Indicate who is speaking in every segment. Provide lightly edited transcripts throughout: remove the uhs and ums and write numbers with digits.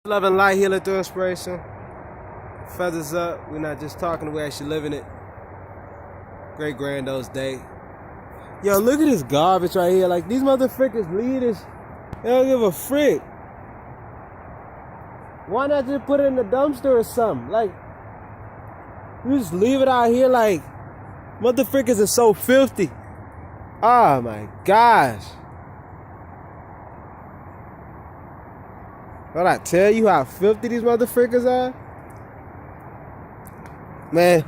Speaker 1: Love and light, healing through inspiration. Feathers up. We're not just talking, we're actually living it. Great Grandos Day. Yo, look at this garbage right here. Like, these motherfuckers lead us. They don't give a frick. Why not just put it in the dumpster or something? Like, you just leave it out here like, motherfuckers are so filthy. Oh my gosh. What I tell you how filthy these motherfuckers are? Man.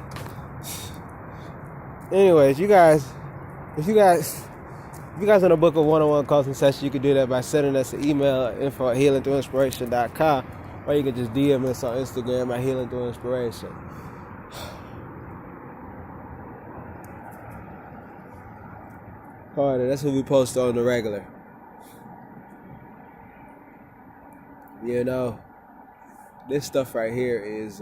Speaker 1: Anyways, if you guys want to book a one-on-one coaching session, you can do that by sending us an email at info@healingthroughinspiration.com, or you can just DM us on Instagram at healingthroughinspiration. Harder, that's who we post on the regular. You know, this stuff right here is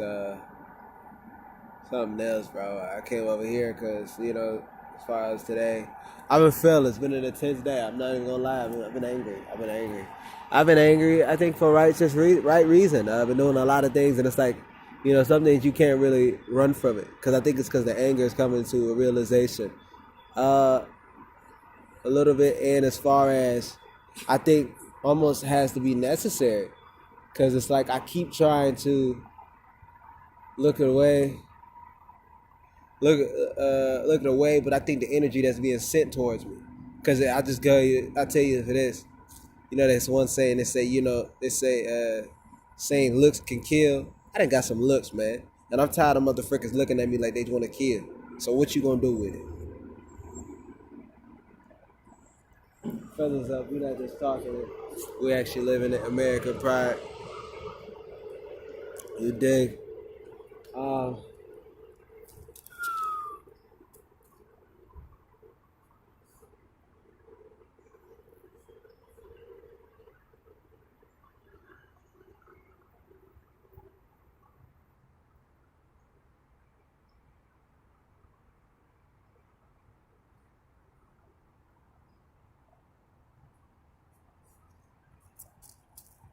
Speaker 1: something else, bro. I came over here because, as far as today, I've been feeling it's been an intense day. I'm not even gonna lie. I've been angry. I think for right reason. I've been doing a lot of things, and it's like, some things you can't really run from it. Because I think it's because the anger is coming to a realization, a little bit. And as far as, I think almost has to be necessary, because it's like I keep trying to look away, but I think the energy that's being sent towards me, because I tell you for this, there's one saying, saying looks can kill. I done got some looks, man, and I'm tired of motherfuckers looking at me like they want to kill. So what you gonna do with it? Feathers up. We're not just talking it. We actually living in American pride. You dig?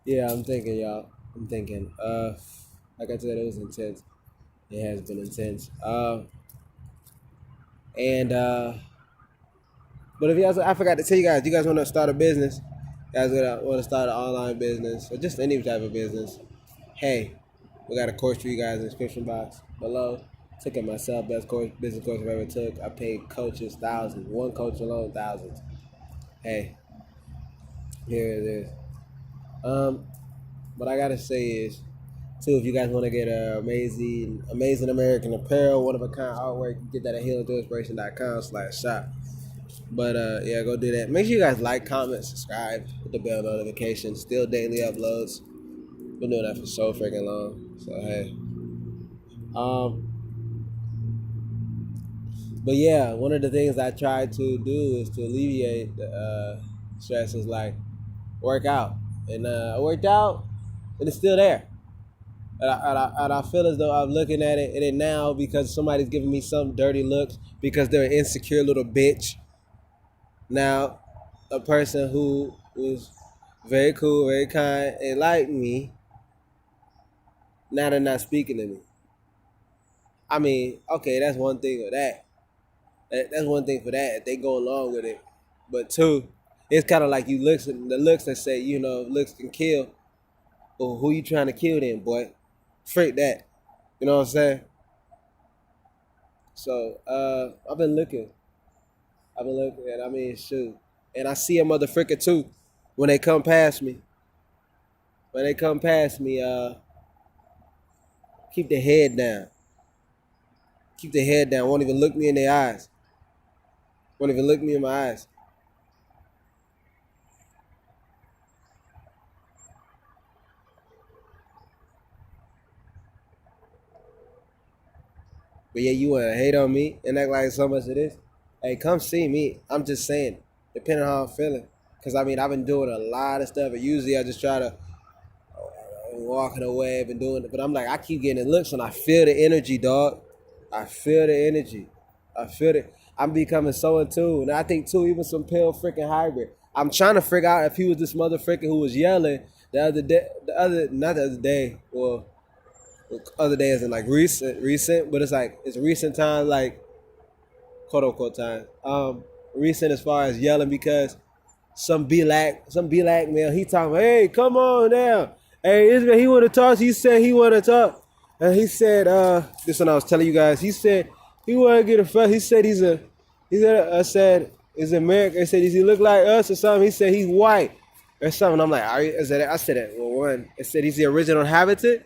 Speaker 1: Yeah, I'm thinking, y'all. Like I said, it was intense. It has been intense. But if you guys, I forgot to tell you guys want to start a business, you guys want to start an online business, or just any type of business, hey, we got a course for you guys in the description box below. Took it myself, business course I've ever took. I paid coaches thousands. One coach alone, thousands. Hey, here it is. What I gotta say is, too, if you guys want to get amazing American apparel, one-of-a-kind artwork, you get that at healingthroughinspiration.com/shop. But yeah, go do that. Make sure you guys like, comment, subscribe, hit the bell notification. Still daily uploads. Been doing that for so freaking long. So hey. But yeah, one of the things I try to do is to alleviate the stress is like work out. And I worked out, and it's still there. And I feel as though I'm looking at it, and then now because somebody's giving me some dirty looks because they're an insecure little bitch. Now, a person who was very cool, very kind, and liked me, now they're not speaking to me. I mean, okay, that's one thing of that. That's one thing for that, if they go along with it. But two, it's kind of like the looks that say, looks can kill. Well, who you trying to kill then, boy? Freak that. You know what I'm saying? So, I've been looking, and I mean, shoot. And I see a motherfucker too when they come past me. Keep the head down. Keep the head down. Won't even look me in their eyes. Won't even look me in my eyes. But yeah, you want to hate on me and act like so much of this? Hey, come see me. I'm just saying, depending on how I'm feeling. Because, I mean, I've been doing a lot of stuff. And usually I just try to walking away. I've been doing it. But I'm like, I keep getting the looks and I feel the energy, dog. I feel the energy. I feel it. I'm becoming so in tune. And I think, too, even some pale freaking hybrid. I'm trying to figure out if he was this motherfucker who was yelling Not the other day. Well, other day isn't like recent, but it's recent time, like quote unquote time. Recent as far as yelling because some black male, he talking, hey, come on now. Hey, Israel, he want to talk. He said he want to talk. And he said, this one I was telling you guys, he said he want to get a fuck. He said I said, is American? He said, does he look like us or something? He said he's white or something. I'm like, I said that, well, one. It said he's the original habitant.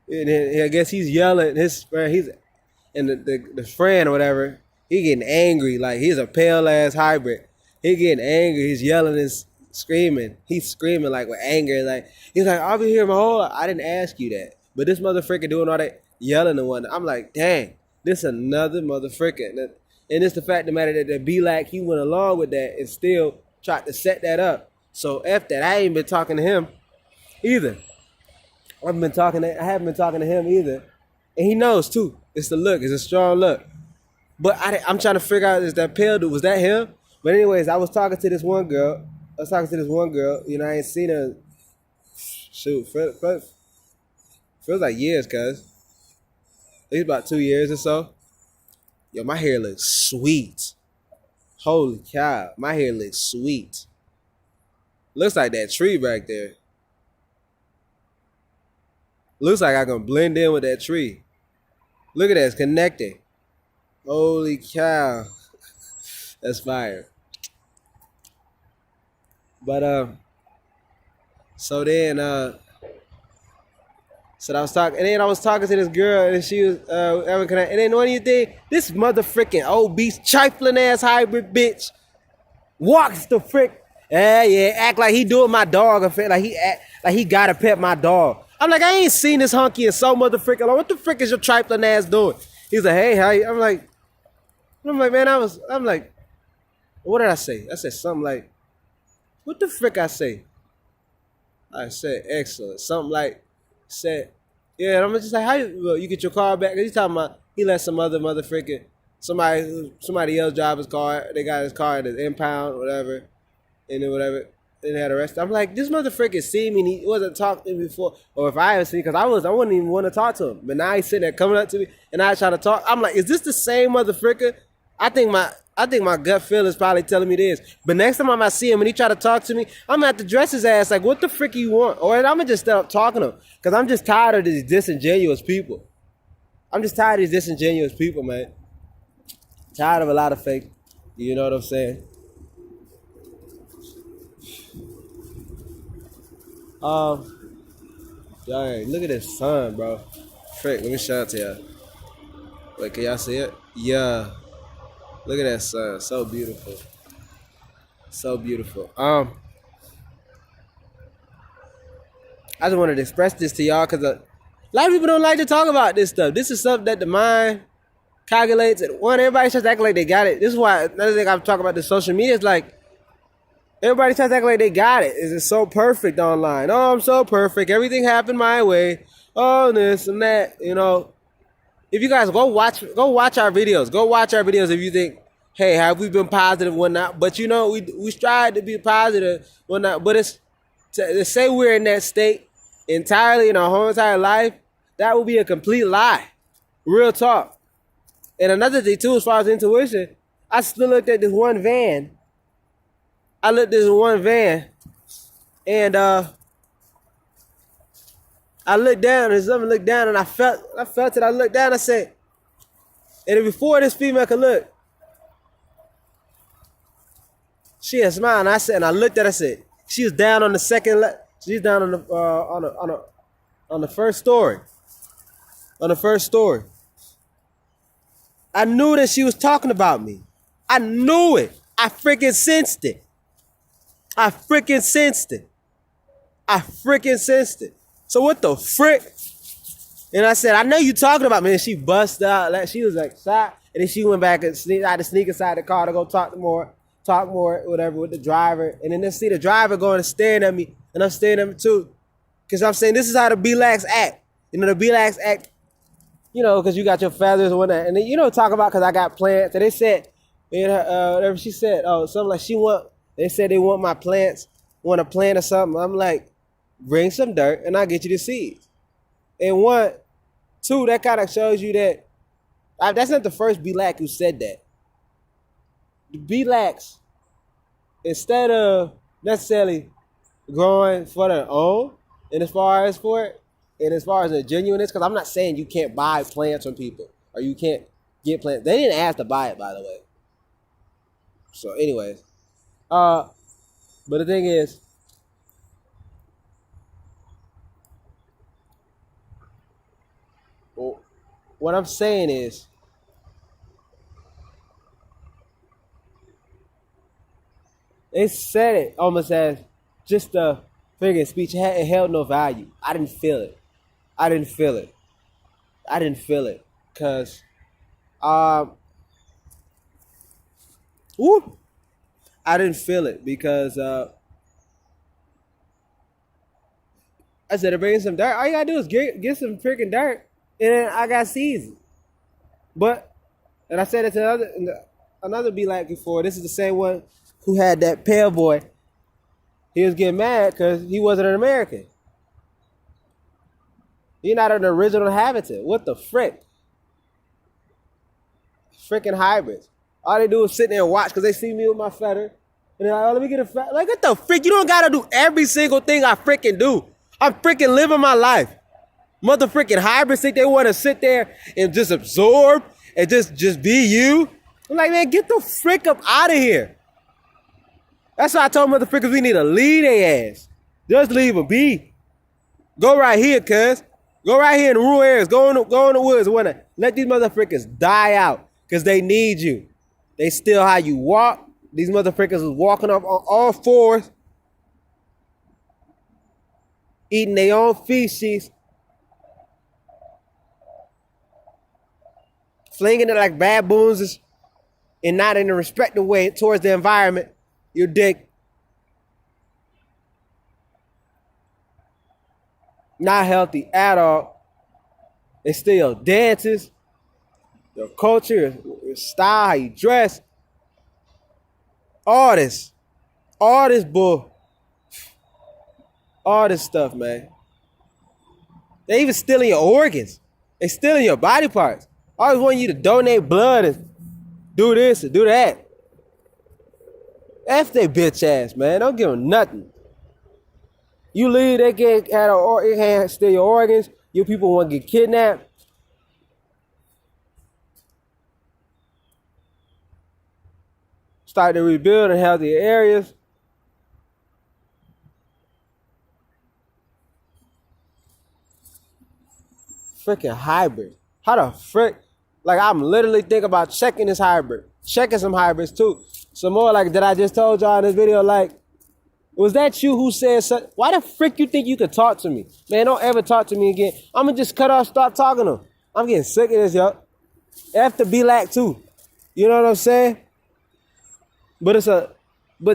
Speaker 1: And then, I guess he's yelling. He's and the friend or whatever, he getting angry. Like, he's a pale ass hybrid. He getting angry. He's yelling and screaming. He's screaming like with anger. Like, he's like, I'll be here my whole life. I didn't ask you that. But this motherfucker doing all that yelling and whatnot. I'm like, dang, this another motherfucker. And it's the fact of the matter that the B-Lack, he went along with that and still tried to set that up. So F that. I ain't been talking to him either. I haven't been talking to him either. And he knows too. It's the look. It's a strong look. But I'm trying to figure out, is that pale dude, was that him? But anyways, I was talking to this one girl. You know, I ain't seen her. Shoot, feels like years, cuz. At least about 2 years or so. Yo, my hair looks sweet. Holy cow. My hair looks sweet. Looks like that tree back there. Looks like I can blend in with that tree. Look at that, it's connecting. Holy cow. That's fire. But so I was talking to this girl and she was and then what do you think? This motherfucking obese trifling ass hybrid bitch walks the frick. Yeah, act like he doing my dog effect, like he gotta pet my dog. I'm like, I ain't seen this hunky in so motherfucking long. What the frick is your trifling ass doing? He's like, hey, how you? I'm like, man, I'm like, what did I say? I said something like, what the frick I say? I said, excellent. Something like, said, yeah, and I'm just like, how you get your car back? He's talking about, he let some other motherfucking, somebody else drive his car. They got his car at the impound, whatever, and then whatever. Then they had arrested. I'm like, this motherfucker see me and he wasn't talking to me before. Or if I haven't seen, because I wouldn't even want to talk to him. But now he's sitting there coming up to me and I try to talk. I'm like, is this the same motherfucker? I think my gut feel is probably telling me this. But next time I might see him and he try to talk to me, I'm gonna have to dress his ass like, what the frick you want? Or I'm gonna just stop talking to him. Because I'm just tired of these disingenuous people. I'm just tired of these disingenuous people, man. Tired of a lot of fake. You know what I'm saying? Dang, look at this sun, bro. Frick, let me show it to y'all. Wait, can y'all see it? Yeah. Look at that sun. So beautiful. So beautiful. I just wanted to express this to y'all because a lot of people don't like to talk about this stuff. This is something that the mind calculates. Everybody tries to act like they got it. This is why another thing I'm talking about the social media is like, everybody tries to act like they got it. It's so perfect online. Oh, I'm so perfect. Everything happened my way. Oh, this and that. You know, if you guys go watch our videos. Go watch our videos if you think, hey, have we been positive, whatnot? But you know, we strive to be positive, whatnot. But it's to say we're in that state entirely in our whole entire life, that would be a complete lie. Real talk. And another thing too, as far as intuition, I still looked at this one van. And I looked down and something looked down and I felt it. I looked down, I said, and before this female could look, she had smiled and I looked at her, I said, she was down on the second she's down on the first story. On the first story. I knew that she was talking about me. I knew it. I freaking sensed it. So what the frick? And I said, I know you talking about me. And she busted out. Like, she was like, shot. And then she went back and I had to sneak inside the car to go talk more, whatever, with the driver. And then I see the driver going and staring at me. And I'm staring at him too. Because I'm saying, this is how the B-Lax act. You know, the B-Lax act, you know, because you got your feathers and whatnot. And then, you know, talk about because I got plants. And they said, whatever she said, something like they said they want my plants, want a plant or something. I'm like, bring some dirt, and I'll get you the seeds. And one, two, that kind of shows you that that's not the first Black who said that. The Blacks, instead of necessarily growing for their own, and as far as the genuineness, because I'm not saying you can't buy plants from people or you can't get plants. They didn't ask to buy it, by the way. So, anyways, but the thing is, what I'm saying is, they said it almost as just a figure of speech. It held no value. I didn't feel it. Because, I didn't feel it because I said to bring some dirt. All you gotta do is get some freaking dirt, and then I got seeds. But, and I said it to another Black before. This is the same one who had that pale boy. He was getting mad because he wasn't an American. He's not an original habitat. What the frick? Freaking hybrids. All they do is sit there and watch because they see me with my feather. And they're like, oh, let me get a feather. Like, what the frick? You don't gotta do every single thing I freaking do. I'm freaking living my life. Mother freaking hybrids think they want to sit there and just absorb and just be you. I'm like, man, get the frick up out of here. That's why I told motherfuckers we need to leave their ass. Just leave them be. Go right here, cuz. Go right here in the rural areas. Go in the woods. Wanna let these motherfuckers die out because they need you. They still how you walk. These motherfuckers is walking up on all fours, eating their own feces, flinging it like baboons, and not in a respectful way towards the environment. Your dick. Not healthy at all. It's still your dances, your culture, your style, how you dress. All this bull. All this stuff, man. They even stealing your organs. They stealing your body parts. I always want you to donate blood and do this and do that. F they bitch ass, man. Don't give them nothing. You leave, they can't steal your organs. Your people want to get kidnapped. Start to rebuild in healthier areas. Freaking hybrid. How the frick? Like, I'm literally thinking about checking this hybrid. Checking some hybrids too. Some more like that I just told y'all in this video, like, was that you who said something? Why the frick you think you could talk to me? Man, don't ever talk to me again. I'm going to just cut off, stop talking to them. I'm getting sick of this, yo. F to Black too. You know what I'm saying? But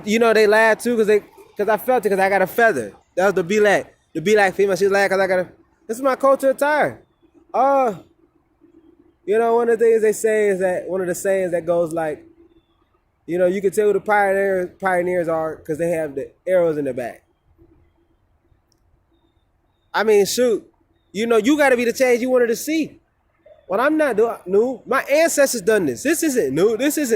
Speaker 1: you know, they laughed too because I felt it because I got a feather. That was the Black. The Black female, she's laughed because I got a, this is my culture attire. You know, one of the things they say is that, one of the sayings that goes like, you know, you can tell who the pioneers are because they have the arrows in their back. I mean, shoot, you know, you got to be the change you wanted to see. Well, I'm not new. My ancestors done this. This isn't new. This is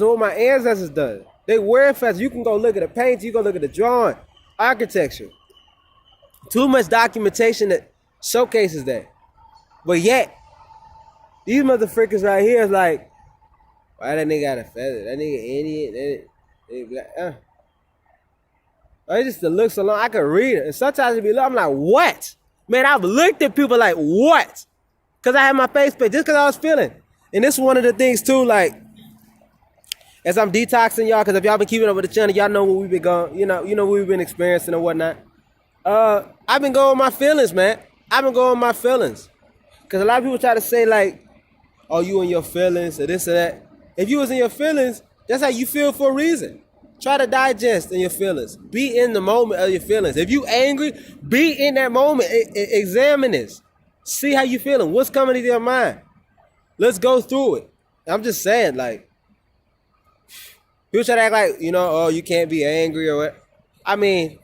Speaker 1: what my ancestors done. They wear feathers. You can go look at the paint. You go look at the drawing, architecture. Too much documentation that showcases that. But yet, these motherfuckers right here is like, why that nigga got a feather? That nigga idiot. I just to look so long, I could read it. And sometimes it be I'm like, what? Man, I've looked at people like, what? Because I had my face paint, just because I was feeling. And this is one of the things too, like, as I'm detoxing y'all, because if y'all been keeping up with the channel, y'all know what we've been going, you know what we've been experiencing and whatnot. I've been going with my feelings, man. I've been going with my feelings. Because a lot of people try to say like, oh, you in your feelings or this or that. If you was in your feelings, that's how you feel for a reason. Try to digest in your feelings. Be in the moment of your feelings. If you angry, be in that moment. Examine this. See how you feeling. What's coming to your mind? Let's go through it. I'm just saying, like, people try to act like, you know, oh, you can't be angry or what. I mean,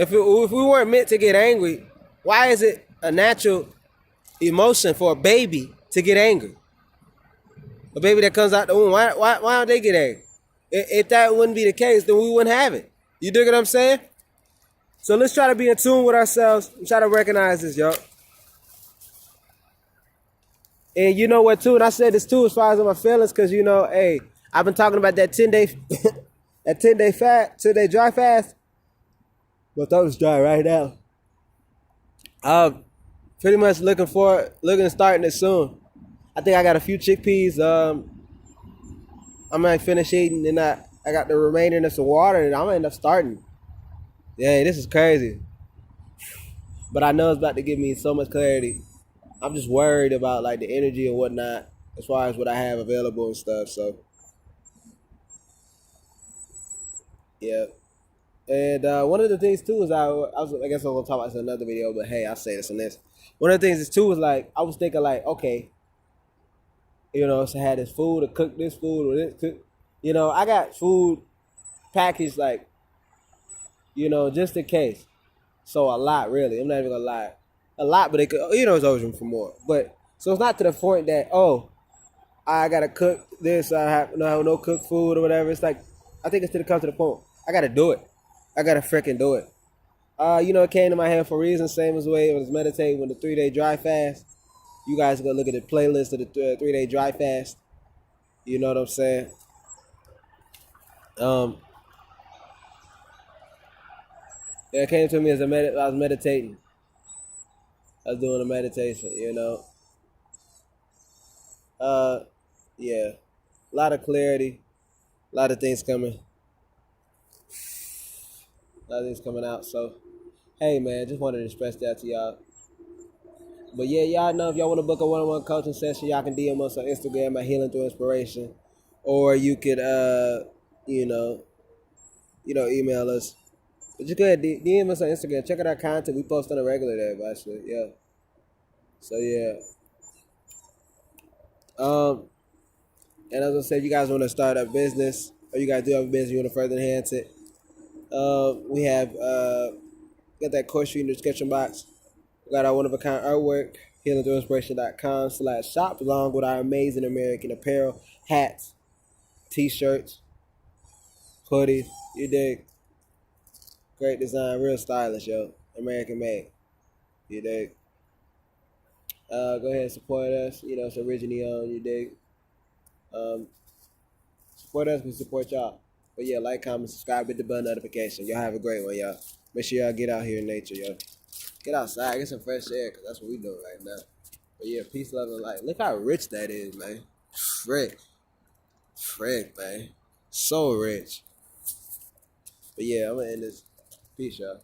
Speaker 1: if we weren't meant to get angry, why is it a natural emotion for a baby to get angry? A baby that comes out the womb, why don't they get angry? If that wouldn't be the case, then we wouldn't have it. You dig what I'm saying? So let's try to be in tune with ourselves and try to recognize this, yo. And you know what, too? And I said this, too, as far as my feelings, because, you know, hey, I've been talking about that 10-day that 10-day dry fast. My throat is dry right now. Pretty much looking to starting it soon. I think I got a few chickpeas. I might finish eating, and I got the remaining of some water, and I'm gonna end up starting. Yeah, this is crazy. But I know it's about to give me so much clarity. I'm just worried about like the energy and whatnot, as far as what I have available and stuff. So yeah. And one of the things too is I guess I'm gonna talk about this in another video, but hey, I'll say this and this. One of the things is too was like I was thinking like, okay, you know, so I had this food to cook this food or this cook, you know, I got food packaged like, you know, just in case. So a lot really. I'm not even gonna lie, a lot, but it could, you know, it's always room for more. But so it's not to the point that I gotta cook this, I have no cooked food or whatever. It's like I think it's to come to the point I gotta do it. I gotta freaking do it. You know, it came to my head for a reason. Same as the way I was meditating with the 3-day dry fast. You guys go look at the playlist of the 3-day dry fast. You know what I'm saying? It came to me as I was meditating. I was doing a meditation. You know. Yeah, a lot of clarity, a lot of things coming, a lot of things coming out. So, hey man, just wanted to express that to y'all. But yeah, y'all know if y'all want to book a one-on-one coaching session, y'all can DM us on Instagram at healingthroughinspiration, or you could you know, email us. But you could DM us on Instagram. Check out our content. We post on a regular there, actually. Yeah. So yeah. And as I said, you guys want to start a business, or you guys do have a business, you want to further enhance it. We have got that course sheet in the description box. We got our one-of-a-kind artwork, healingthroughinspiration.com/shop, along with our amazing American apparel, hats, t-shirts, hoodies. You dig? Great design, real stylish, yo. American made. You dig? Go ahead and support us. You know, it's originally owned. You dig? Support us, we support y'all. But yeah, like, comment, subscribe, hit the bell notification. Y'all have a great one, y'all. Make sure y'all get out here in nature, yo. Get outside, get some fresh air, because that's what we doing right now. But yeah, peace, love, and light. Look how rich that is, man. Frick, man. So rich. But yeah, I'm going to end this. Peace, y'all.